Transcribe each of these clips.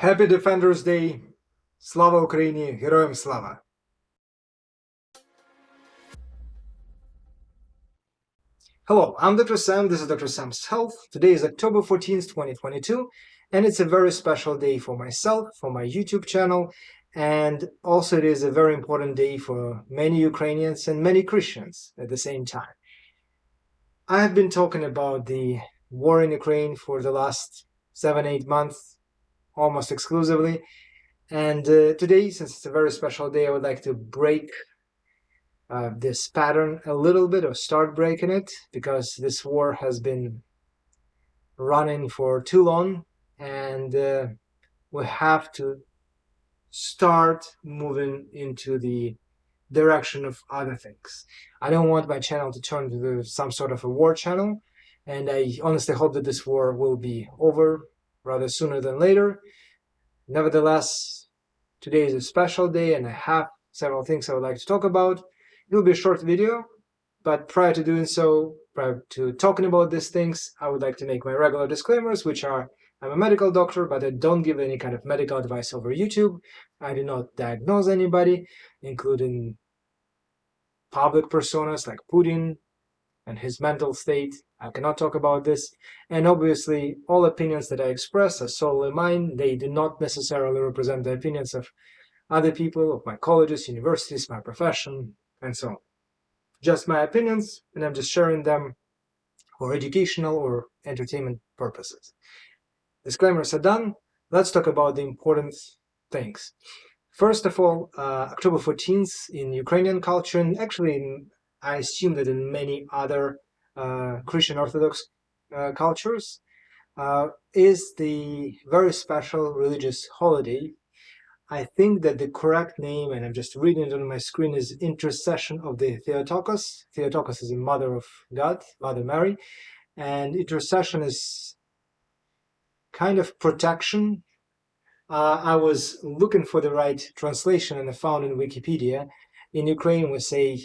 Happy Defenders Day! Slava Ukraini! Героям слава! Hello, I'm Dr. Sam, this is Dr. Sam's Health. Today is October 14th, 2022, and it's a very special day for myself, for my YouTube channel, and also it is a very important day for many Ukrainians and many Christians at the same time. I have been talking about the war in Ukraine for the last 7-8 months, almost exclusively, and today, since it's a very special day, I would like to break this pattern a little bit, or start breaking it, because this war has been running for too long, and we have to start moving into the direction of other things. I don't want my channel to turn into some sort of a war channel, and I honestly hope that this war will be over rather sooner than later. Nevertheless, today is a special day, and I have several things I would like to talk about. It will be a short video, but prior to doing so, prior to talking about these things, I would like to make my regular disclaimers, which are: I'm a medical doctor, but I don't give any kind of medical advice over YouTube. I do not diagnose anybody, including public personas like Putin and his mental state. I cannot talk about this. And obviously, all opinions that I express are solely mine. They do not necessarily represent the opinions of other people, of my colleges, universities, my profession, and so on. Just my opinions, and I'm just sharing them for educational or entertainment purposes. Disclaimers are done. Let's talk about the important things. First of all, October 14th in Ukrainian culture, and actually I assume that in many other Christian Orthodox cultures, is the very special religious holiday. I think that the correct name, and I'm just reading it on my screen, is Intercession of the Theotokos. Theotokos is the Mother of God, Mother Mary, and intercession is kind of protection. I was looking for the right translation, and I found in Wikipedia. In Ukraine, we say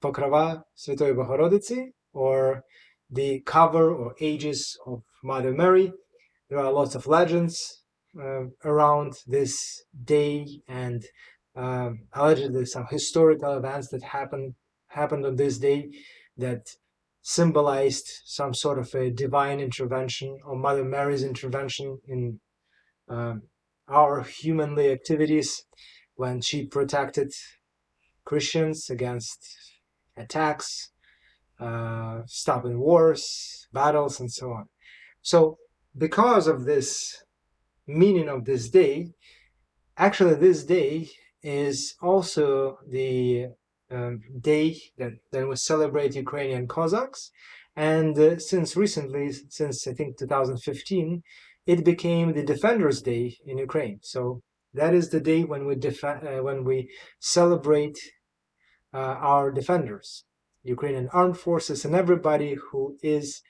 Pokrova Святої Богородиці, or the cover or aegis of Mother Mary. There are lots of legends around this day, and allegedly some historical events that happened on this day that symbolized some sort of a divine intervention, or Mother Mary's intervention in our humanly activities, when she protected Christians against attacks, stopping wars, battles, and so on. So because of this meaning of this day, actually this day is also the day that we celebrate Ukrainian Cossacks, and since recently, since I think 2015, it became the Defenders Day in Ukraine. So that is the day when we celebrate our defenders, Ukrainian Armed Forces, and everybody who is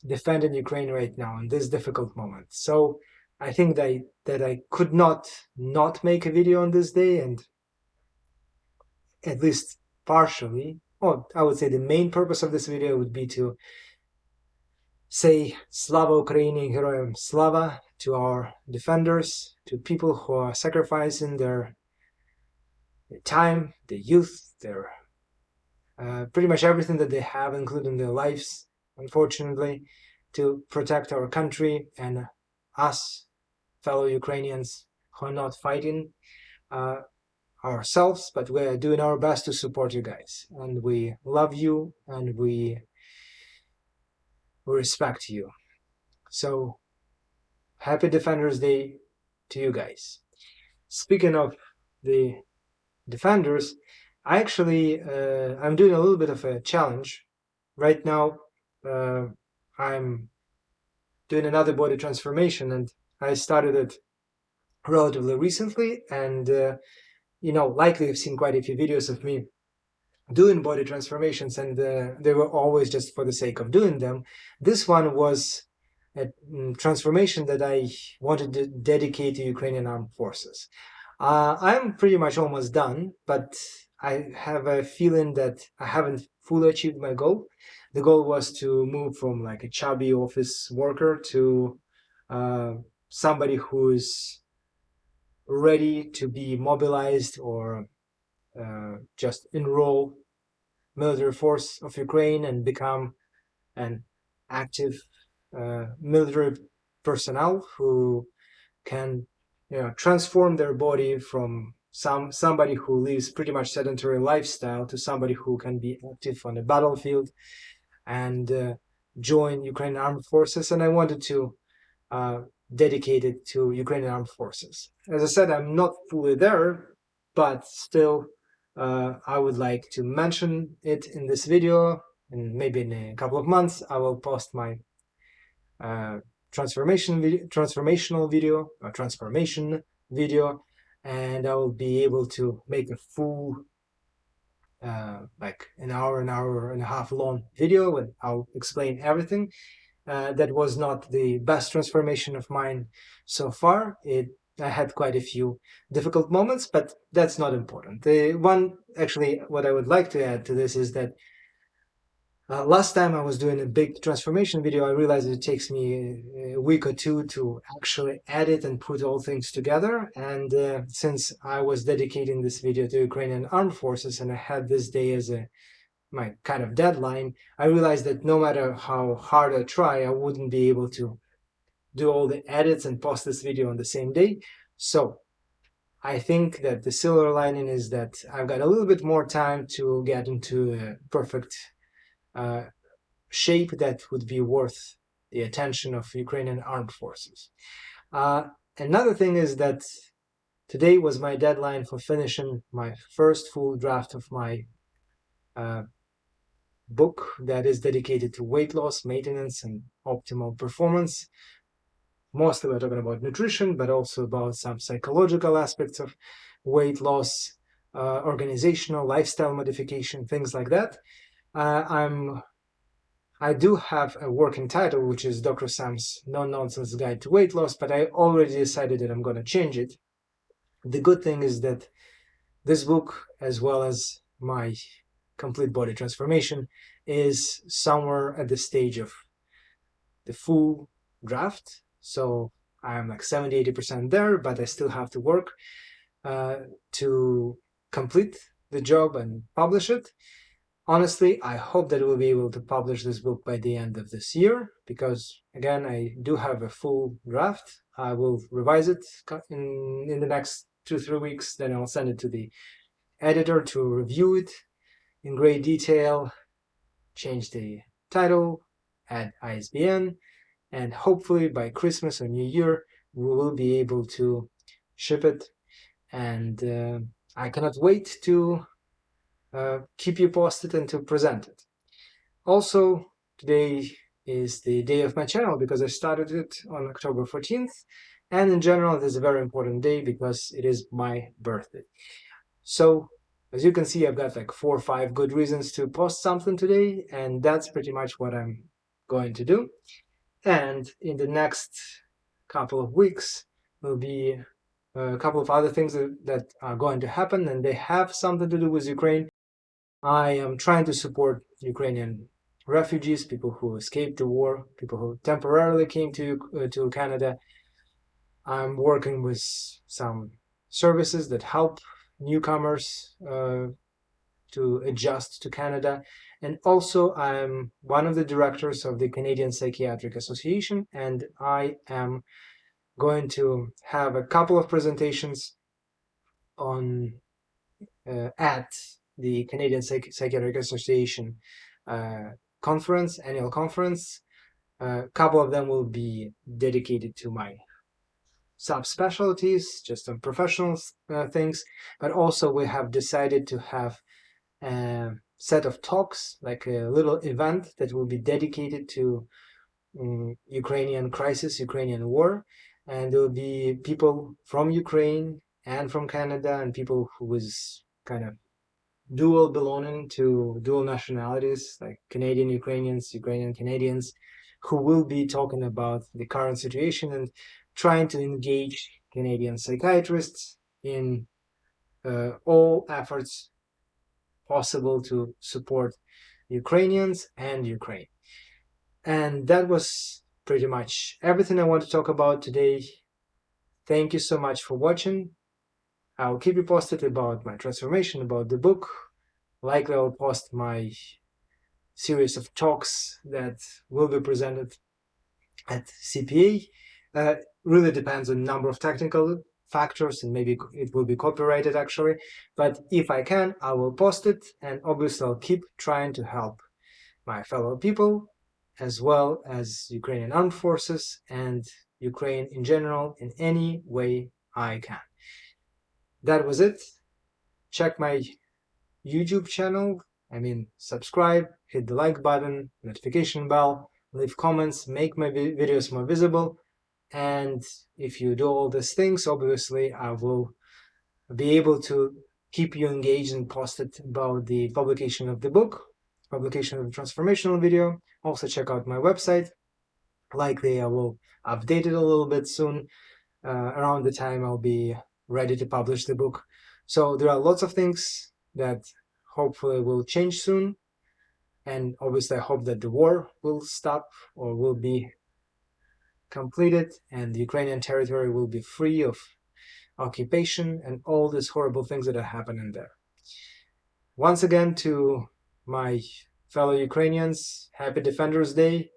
defending Ukraine right now in this difficult moment. So I think that I could not make a video on this day, and at least partially, or I would say the main purpose of this video would be to say Slava Ukraini, Героям слава, to our defenders, to people who are sacrificing their time, their youth, their pretty much everything that they have, including their lives, unfortunately, to protect our country and us, fellow Ukrainians, who are not fighting ourselves, but we are doing our best to support you guys. And we love you, and we respect you. So, happy Defenders Day to you guys. Speaking of the defenders, I actually, I'm doing a little bit of a challenge. Right now, I'm doing another body transformation, and I started it relatively recently, and likely you've seen quite a few videos of me doing body transformations, and they were always just for the sake of doing them. This one was a transformation that I wanted to dedicate to Ukrainian Armed Forces. I'm pretty much almost done, but I have a feeling that I haven't fully achieved my goal. The goal was to move from like a chubby office worker to somebody who's ready to be mobilized or just enroll military force of Ukraine and become an active military personnel who can, transform their body from somebody who lives pretty much sedentary lifestyle to somebody who can be active on the battlefield and join Ukrainian Armed Forces. And I wanted to dedicate it to Ukrainian Armed Forces. As I said, I'm not fully there, but still I would like to mention it in this video, and maybe in a couple of months I will post my transformation video, and I will be able to make a full like an hour and a half long video, and I'll explain everything. That was not the best transformation of mine so far. I had quite a few difficult moments, but that's not important. The one, actually, what I would like to add to this is that last time I was doing a big transformation video, I realized it takes me a week or two to actually edit and put all things together. And since I was dedicating this video to Ukrainian Armed Forces and I had this day as my kind of deadline, I realized that no matter how hard I try, I wouldn't be able to do all the edits and post this video on the same day. So I think that the silver lining is that I've got a little bit more time to get into a perfect shape that would be worth the attention of Ukrainian Armed Forces. Another thing is that today was my deadline for finishing my first full draft of my book that is dedicated to weight loss, maintenance, and optimal performance. Mostly we're talking about nutrition, but also about some psychological aspects of weight loss, organizational, lifestyle modification, things like that. I do have a working title, which is Dr. Sam's No-Nonsense Guide to Weight Loss, but I already decided that I'm going to change it. The good thing is that this book, as well as my complete body transformation, is somewhere at the stage of the full draft. So I'm like 70-80% there, but I still have to work to complete the job and publish it. Honestly, I hope that we'll be able to publish this book by the end of this year, because again, I do have a full draft. I will revise it in the next 2-3 weeks, then I'll send it to the editor to review it in great detail, change the title, add ISBN, and hopefully by Christmas or New Year, we will be able to ship it. And I cannot wait to keep you posted and to present it. Also, today is the day of my channel because I started it on October 14th. And in general, it is a very important day because it is my birthday. So, as you can see, I've got like 4 or 5 good reasons to post something today, and that's pretty much what I'm going to do. And in the next couple of weeks, will be a couple of other things that are going to happen, and they have something to do with Ukraine. I am trying to support Ukrainian refugees, people who escaped the war, people who temporarily came to Canada. I'm working with some services that help newcomers to adjust to Canada. And also I'm one of the directors of the Canadian Psychiatric Association, and I am going to have a couple of presentations on at the Canadian Psychiatric Association annual conference. A couple of them will be dedicated to my subspecialties, just on professional things, but also we have decided to have a set of talks, like a little event that will be dedicated to Ukrainian crisis, Ukrainian war, and there will be people from Ukraine and from Canada and people who is kind of dual belonging to dual nationalities, like Canadian Ukrainians, Ukrainian Canadians, who will be talking about the current situation and trying to engage Canadian psychiatrists in all efforts possible to support Ukrainians and Ukraine. And that was pretty much everything I want to talk about today. Thank you so much for watching. I'll keep you posted about my transformation, about the book. Likely I'll post my series of talks that will be presented at CPA. Really depends on a number of technical factors, and maybe it will be copyrighted actually. But if I can, I will post it, and obviously I'll keep trying to help my fellow people, as well as Ukrainian Armed Forces and Ukraine in general in any way I can. That was it. Check my YouTube channel. Subscribe, hit the like button, notification bell, leave comments, make my videos more visible. And if you do all these things, obviously I will be able to keep you engaged and posted about the publication of the book, publication of the transformational video. Also check out my website. Likely I will update it a little bit soon, around the time I'll be ready to publish the book. So there are lots of things that hopefully will change soon, and obviously I hope that the war will stop or will be completed and the Ukrainian territory will be free of occupation and all these horrible things that are happening there. Once again, to my fellow Ukrainians, happy Defenders Day.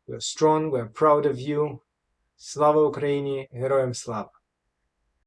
We're strong, we're proud of you. Slava Ukraini, Героям слава!